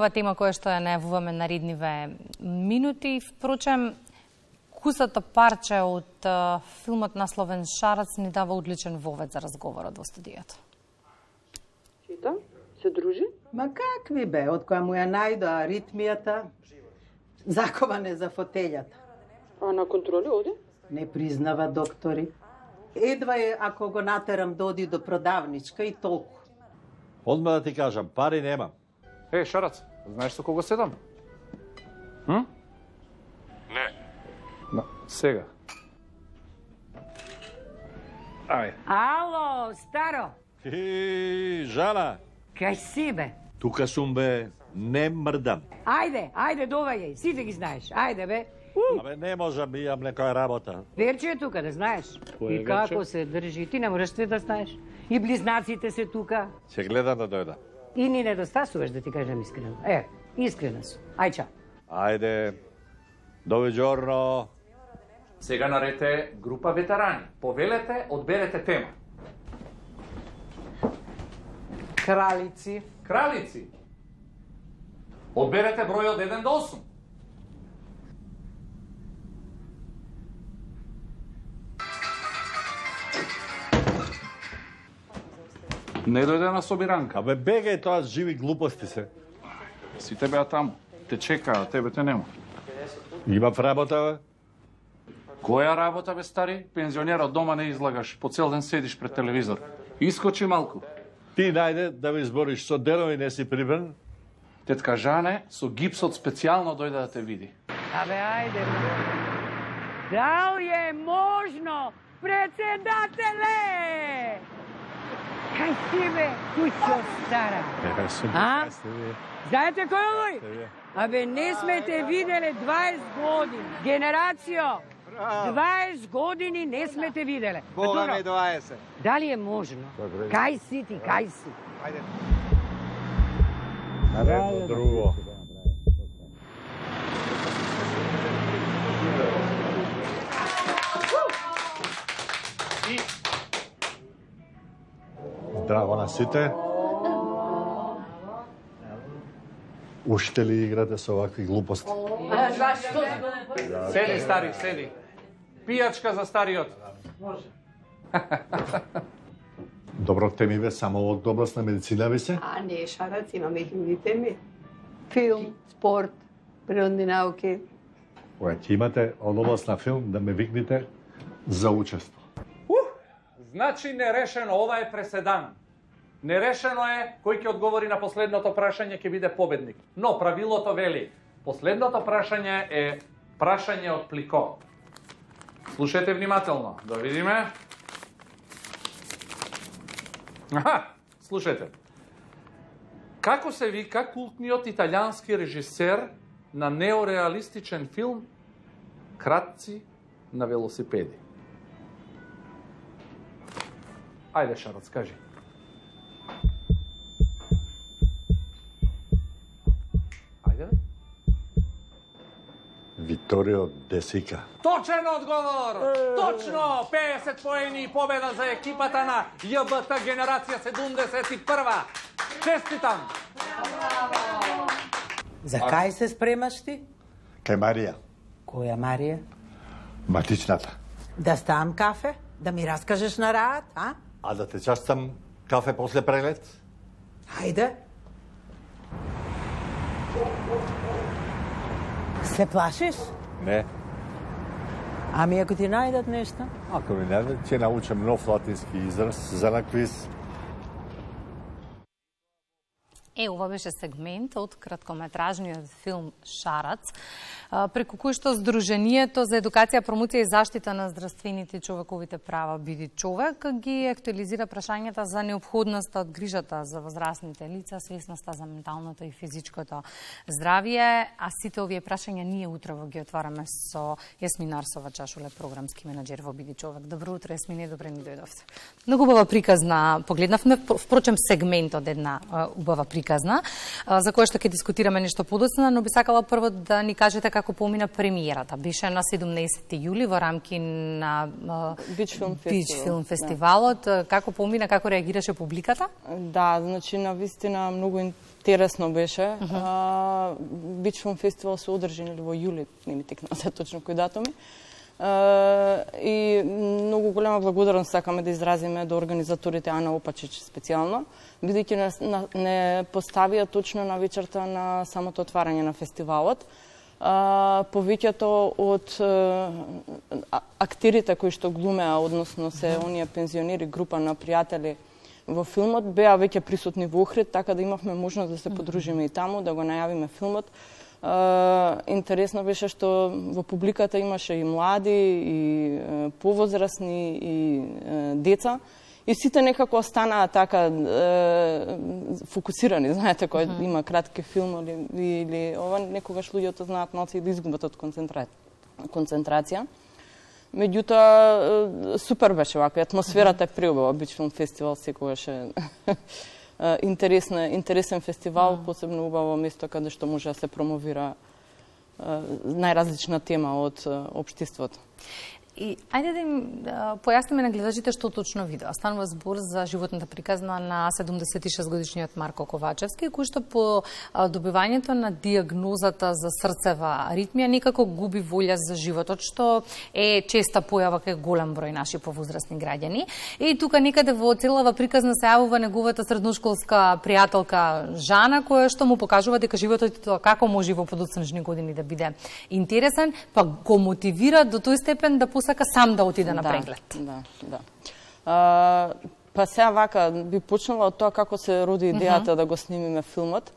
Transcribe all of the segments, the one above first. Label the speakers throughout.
Speaker 1: убава тема која што ја најавуваме наредниве минути. Впрочем, кусото парче од филмот насловен Шарац ни дава одличен вовед за разговорот во студијото.
Speaker 2: Чита? Се дружи?
Speaker 3: Ма какви бе, од која му ја најдоа ритмијата, заковане за фотелјата.
Speaker 2: А на контроли оди?
Speaker 3: Не признава доктори. Едва е ако го натерам да оди до продавничка и толку.
Speaker 4: Одма да ти кажам, пари немам.
Speaker 5: Шарац, знаеш со кого седам?
Speaker 6: Не.
Speaker 5: Сега. Ајде.
Speaker 7: Ало, старо,
Speaker 4: Жана,
Speaker 7: кај си бе?
Speaker 4: тука сум бе, не мрдам.
Speaker 7: Ајде, доваѓај, сите ги знаеш, ајде бе.
Speaker 4: Абе, не можам, имам некоја работа.
Speaker 7: Верче е тука, да знаеш.
Speaker 5: Кој е
Speaker 7: И како
Speaker 5: Верче?
Speaker 7: се држи, ти не можеш ти да знаеш. И близнаците се тука.
Speaker 4: Ќе гледам да дојда.
Speaker 7: И ни недостасуваш, да ти кажем искрено. Искрена сум. Ај чао.
Speaker 4: Ајде, довиđorno.
Speaker 5: Сега нарете група ветерани. Повелете, одберете тема.
Speaker 7: Кралици.
Speaker 5: Кралици. Одберете број од 1 до 8. Не дојде на собиранка.
Speaker 4: Абе, бегај тоа живи глупости се.
Speaker 5: Сите беа таму. Те чекаа, тебе те нема.
Speaker 4: Имав работа, бе.
Speaker 5: Која работа, бе, стари? Пензионер од дома не излагаш. По цел ден седиш пред телевизор. Искочи малку.
Speaker 4: Ти најде да ми збориш со денови не си прибран.
Speaker 5: Тетка Жане со гипсот специјално дојде да те види.
Speaker 7: Абе, ајде. Да ли е можно, председателе? Кај си бе, куќо стара? А? Знаете кој е овој? Абе, не сме те виделе 20 години. Генерацијо, 20 години не сме те виделе.
Speaker 8: Бога ме 20.
Speaker 7: Дали е можно? Кај си ти, кај си?
Speaker 4: Немо друго. Здраво на сите. Уште ли играте со овакви глупости?
Speaker 5: Седи, стари, седи. Пијачка за стариот.
Speaker 4: Добро теми бе, само од област на медицина ви се?
Speaker 9: А не, Шарац, имаме и други теми. Филм, спорт, природни науки.
Speaker 4: Кога ќе имате од област на филм, да ме викнете за учество.
Speaker 5: Значи нерешено, ова е преседан. Нерешено е кој ќе одговори на последното прашање ќе биде победник. Но правилото вели, последното прашање е прашање од плико. Слушајте внимателно, да видиме. Слушајте. Како се вика култниот италијански режисер на неореалистичен филм Кратци на велосипеди? Ајде, Шарац, кажи. Ајде, бе.
Speaker 4: Виторио Де Сика.
Speaker 5: Точен одговор! Точно! 50 поени и победа за екипата на ЈБТ генерација 71. Честитам!
Speaker 3: За кај се спремаш ти?
Speaker 4: Кај Марија,
Speaker 3: Која Марија?
Speaker 4: матичната.
Speaker 3: Да ставам кафе? Да ми раскажеш на рад, а?
Speaker 4: А да те частам кафе после преглед?
Speaker 3: Ајде. Се плашиш?
Speaker 4: Не.
Speaker 3: Ами ако ти најдат нешто?
Speaker 4: Ако ми не, ќе научам нов латински израз за на квиз.
Speaker 1: Ова беше сегмент од краткометражниот филм Шарац, преку кој што Сдруженијето за едукација, промоција и заштита на здравствените и човековите права Биди човек ги актуализира прашањата за неопходноста од грижата за возрастните лица, свесноста за менталното и физичкото здравје, а сите овие прашања ние утрово ги отвараме со Јасмина Арсова Чашуле, програмски менаџер во Биди човек. Добро утро, Јасмине, добре ни дојдовте. Многу убава приказна погледнавме, впрочем сегмент од една убава приказна, за која што ќе дискутираме нешто подоцна, но би сакала прво да ни кажете како помина премиерата. Беше на 17 јули во рамки на
Speaker 2: Бич
Speaker 1: Филм фестивалот. Како помина, како реагираше публиката?
Speaker 2: Да, значи навистина многу
Speaker 6: интересно беше. Бич Филм фестивал се одржи во јули, не ми текна се точно кој датуми. И многу голема благодарност сакаме да изразиме до организаторите, Ана Опачич специјално, бидејќи не поставија точно на вечерта на самото отварање на фестивалот. Повеќето од актерите кои што глумеа, односно се оние пензионери, група на пријатели во филмот, беа веќе присутни во Охрид, така да имавме можност да се подружиме и таму, да го најавиме филмот. Интересно беше што во публиката имаше и млади, и повозрасни, и деца. И сите некако останаа така фокусирани, знаете, кој има кратки филм или ова, некогаш луѓето знаат малку и да изгубат од концентрација. Меѓутоа, супер беше вака, атмосферата е преубава, Бич Филм фестивал секогаш е интересен фестивал, посебно убаво место каде што може да се промовира најразлична тема од општеството.
Speaker 1: И ајде да им појасниме на гледачите што точно видео. Станува збор за животната приказна на 76-годишниот Марко Ковачевски, кој што по добивањето на диагнозата за срцева аритмија некако губи волја за животот, што е честа појава кај голем број наши повозрасни граѓани. И тука некаде во целава приказна се јавува неговата средношколска пријателка Жана, која што му покажува дека животот како може во подоцнежни години да биде интересен, па го мотивира до тој степен да посака сам да отиде на преглед.
Speaker 6: Па сега вака би почнала од тоа како се роди идејата да го снимиме филмот.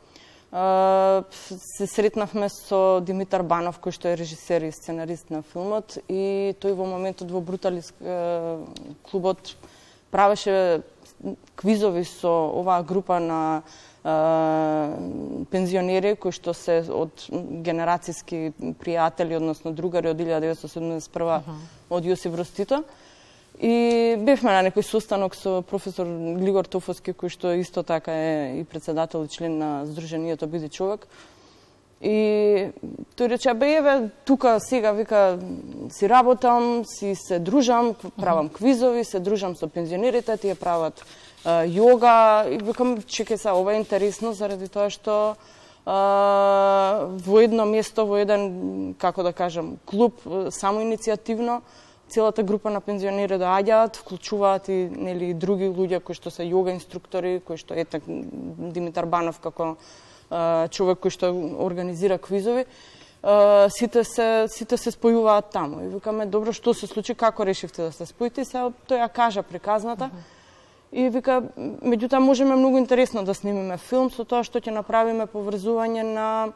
Speaker 6: Се сретнавме со Димитар Банов, кој што е режисер и сценарист на филмот, и тој во моментот во Бруталис клубот правеше квизови со оваа група на пензионери кои што се од генерацијски пријатели, односно другари од 1971 од Јосиф Брз Тито. И бевме на некој состанок со професор Глигор Тофовски, кој што исто така е и председател и член на Сдруженијето Биди човек. И тој рече, еве, тука сега, вика, си работам, си се дружам, правам квизови, се дружам со пензионерите, тие прават јога, и викам, чекај се, ова е интересно, заради тоа што во едно место, во еден, како да кажам, клуб, само иницијативно, целата група на пензионери доаѓаат, вклучуваат и нели други луѓе кои што се јога инструктори, кои што ете Димитар Банов како човек кој што организира квизови, сите се спојуваат таму. И викаме, добро, што се случи, како решивте да се споите? Се тој ја кажа приказната. И вика, меѓутоа можеме многу интересно да снимиме филм со тоа што ќе направиме поврзување на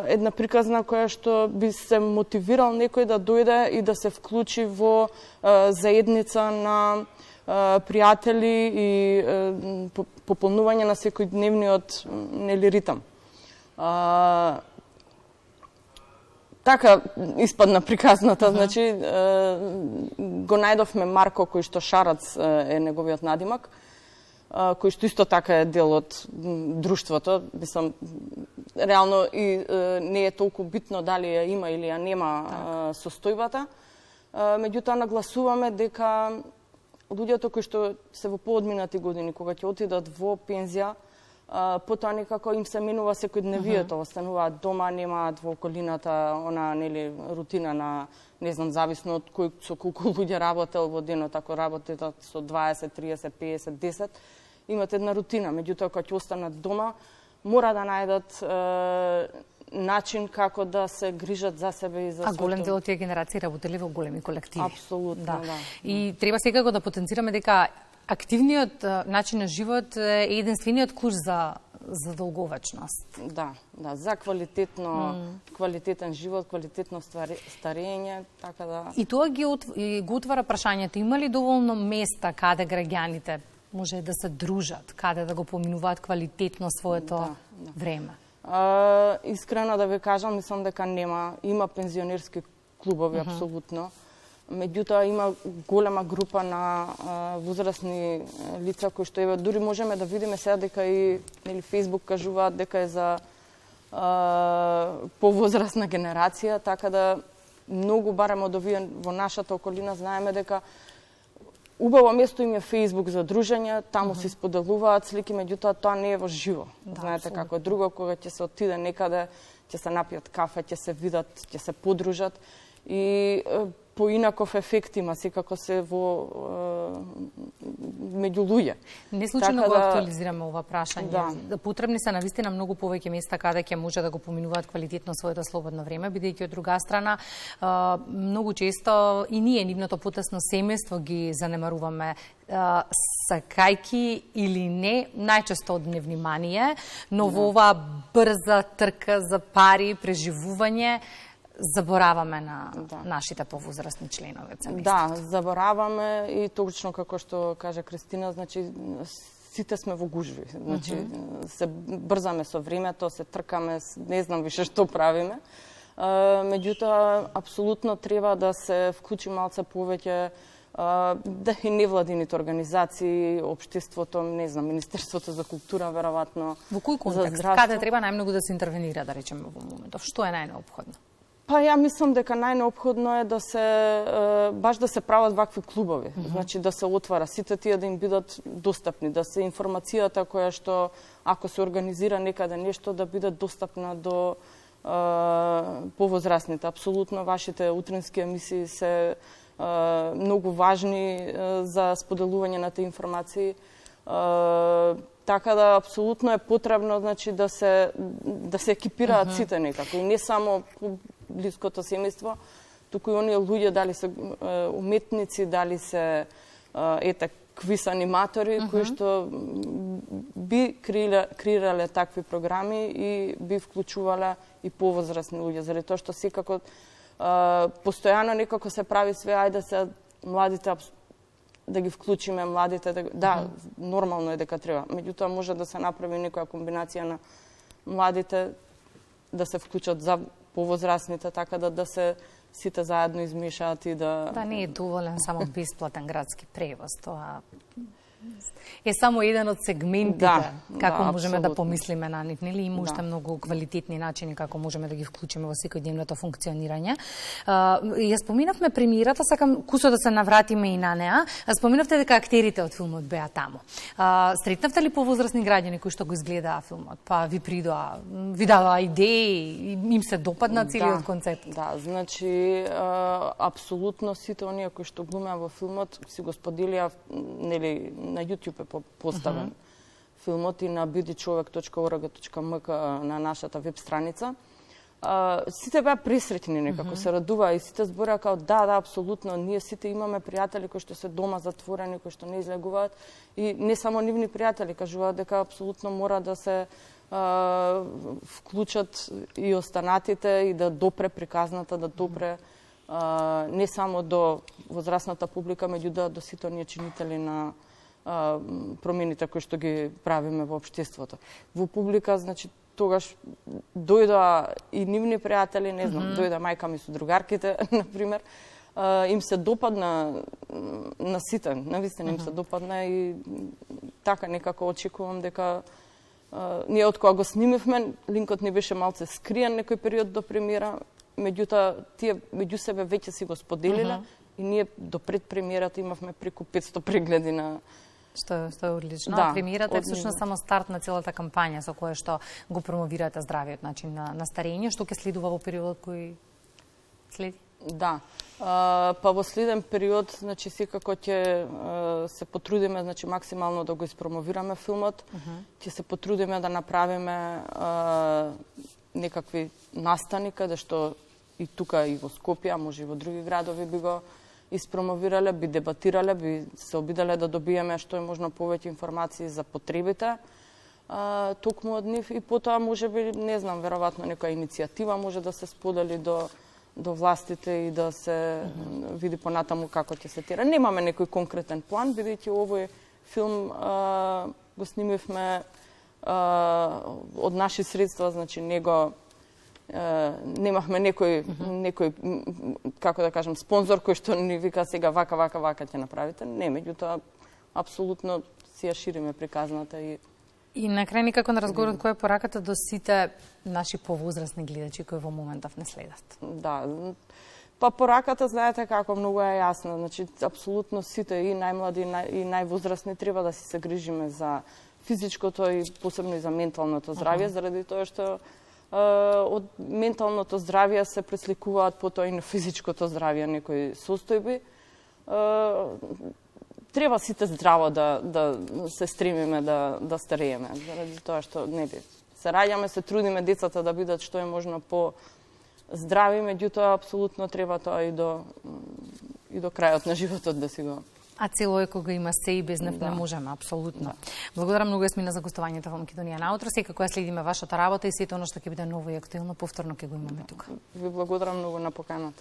Speaker 6: една приказна која што би се мотивирал некој да дојде и да се вклучи во заедница на пријатели и пополнување на секојдневниот нели ритам. Така испадна приказната, значи го најдовме Марко, кој што Шарац е неговиот надимак, кој што исто така е дел од друштвото. Мислам, реално и не е толку битно дали ја има или ја нема состојбата. Меѓутоа нагласуваме дека луѓето кои што се во поодминати години, кога ќе отидат во пензија, потоа некако им се менува секојдневието, остануваат дома, немаат во околината она нели рутина на, не знам, зависно од кој со колку луѓе работел во денот, ако работите со 20, 30, 50, 10, имате една рутина. Меѓутоа кога ќе останат дома, мора да најдат начин како да се грижат за себе и за своето. А
Speaker 1: голем дел од тие генерации работеле во големи колективи.
Speaker 6: Апсолутно, да.
Speaker 1: И треба секако да потенцираме дека активниот начин на живот е единствениот клуч за долговечност.
Speaker 6: Да, за квалитетен живот, квалитетно старење, така да.
Speaker 1: И тоа го отвара прашањето, има ли доволно места каде граѓаните може да се дружат, каде да го поминуваат квалитетно своето време?
Speaker 6: Искрено да ви кажам, мислам дека нема. Има пензионерски клубови, апсолутно. Меѓутоа има голема група на возрастни лица кои што еве дури можеме да видиме сега дека и нели Facebook кажуваат дека е за повозрастна генерација, така да многу барем од овие во нашата околина знаеме дека убаво место им е Facebook за дружење, таму се споделуваат слики, меѓутоа тоа не е во живо. Знаете како е друго кога ќе се отиде некаде, ќе се напијат кафе, ќе се видат, ќе се подружат и поинаков ефект има секако се во меѓу луѓе.
Speaker 1: Не случајно го актуализираме ова прашање. Потребни се навистина многу повеќе места каде ќе може да го поминуваат квалитетно своето слободно време, бидејќи од друга страна многу често и ние нивното потесно семејство ги занемаруваме сакајки или не, најчесто од невнимание, но во оваа брза трка за пари, преживување, забораваме на нашите повозрастни членови од семејството.
Speaker 6: Да, забораваме и точно како што кажа Кристина, значи сите сме во гужви. Значи се брзаме со времето, се тркаме, не знам више што правиме. Меѓутоа апсолутно треба да се вклучи малце повеќе да и невладините организации, општеството, не знам, Министерството за култура, веројатно.
Speaker 1: Во кој контекст? Каде треба најмногу да се интервенира, да речеме, во моментов? Што е најнеопходно?
Speaker 6: Па ја мислам дека најнеопходно е да се баш да се прават вакви клубови. Значи да се отвара сите тие да им бидат достапни, да се информацијата која што ако се организира некаде нешто да биде достапна до повозрастните. Апсолутно вашите утрински емисии се многу важни за споделување на тие информации. Така да апсолутно е потребно, значи да се екипираат сите некако и не само блиското семејство, туку и оние луѓе, дали се уметници, дали се квиз аниматори кои што би креирале такви програми и би вклучувале и повозрастни луѓе, заради тоа што секако постојано некако се прави све, ајде се младите да ги вклучиме, младите да, нормално е дека треба. Меѓутоа може да се направи некоја комбинација на младите да се вклучат за повозрастните, така да се сите заедно измешаат и да...
Speaker 1: Да, не е доволен само бесплатен градски превоз, тоа е само еден од сегментите како можеме да помислиме на нив, нели? Има уште многу квалитетни начини како можеме да ги вклучиме во секојдневното функционирање. Ја споминавме премиерата, сакам кусо да се навратиме и на неа. Споминавте дека актерите од филмот беа таму. Сретнавте ли повозрастни граѓани кои што го изгледаа филмот? Па ви придоа, ви дадоа идеи, им се допадна целиот концепт? Да,
Speaker 6: значи апсолутно сите оние кои што глумеа во филмот си го споделија, нели, на YouTube е поставен филмот и на bidichovek.org.mk на нашата веб страница. Сите беа пресреќни некако, се радуваа и сите збораа као да, апсолутно, ние сите имаме пријатели кои што се дома затворени, кои што не излегуваат и не само нивни пријатели, кажуваат дека апсолутно мора да се вклучат и останатите и да допре приказната, да допре не само до возрастната публика, меѓутоа до сите оние чинители на промените кои што ги правиме во општеството. Во публика, значи, тогаш дојдоа и нивни пријатели, не знам, дојде мајка ми со другарките, например, им се допадна на сите, навистина им се допадна и така некако очекувам дека ние од кога го снимивме, линкот ни беше малце скриен некој период до премиера, меѓутоа тие меѓу себе веќе си го споделиле и ние до пред премиерата имавме преку 500 прегледи на
Speaker 1: Што е одлично. Да, премиерата е всушност само старт на целата кампања со која што го промовирате здравиот начин на старење, што ќе следува во периодот кој следи?
Speaker 6: Да. Па во следен период, значи секако ќе се потрудиме, значи максимално да го испромовираме филмот, ќе се потрудиме да направиме некакви настани каде што и тука и во Скопје, а може и во други градови би го испромовирале, би дебатирале, би се обиделе да добиеме што е можно повеќе информации за потребите токму од нив и потоа може би, не знам, веројатно некоја иницијатива може да се сподели до властите и да се види понатаму како ќе се тера. Немаме некој конкретен план, бидејќи овој филм го снимивме од наши средства, значи немавме некој како да кажам спонзор кој што ни вика сега вака ќе направите. Не, меѓутоа апсолутно си ја шириме приказната
Speaker 1: и на крај никако на разговорот која е пораката до сите наши повозрастни гледачи кои во моментов не следат.
Speaker 6: Да, Па пораката, знаете како, многу е јасна. Значи, апсолутно сите, и најмлади, и највозрастни, треба да си се грижиме за физичкото и посебно и за менталното здравје, заради тоа што од менталното здравје се пресликуваат потоа и на физичкото здравје некои состојби. Треба сите здраво да се стремиме да старееме, заради тоа што се раѓаме, се трудиме децата да бидат што е можно по здрави, меѓутоа апсолутно треба тоа и до крајот на животот да си го.
Speaker 1: А цело кога има се и без нив не можеме, апсолутно. Благодарам многу, Јасмина, за гостувањето во Македонија на утро. Секако ја следиме вашата работа и сето оно што ќе биде ново и актуелно, повторно ќе го имаме тука.
Speaker 6: Ви благодарам многу на поканата.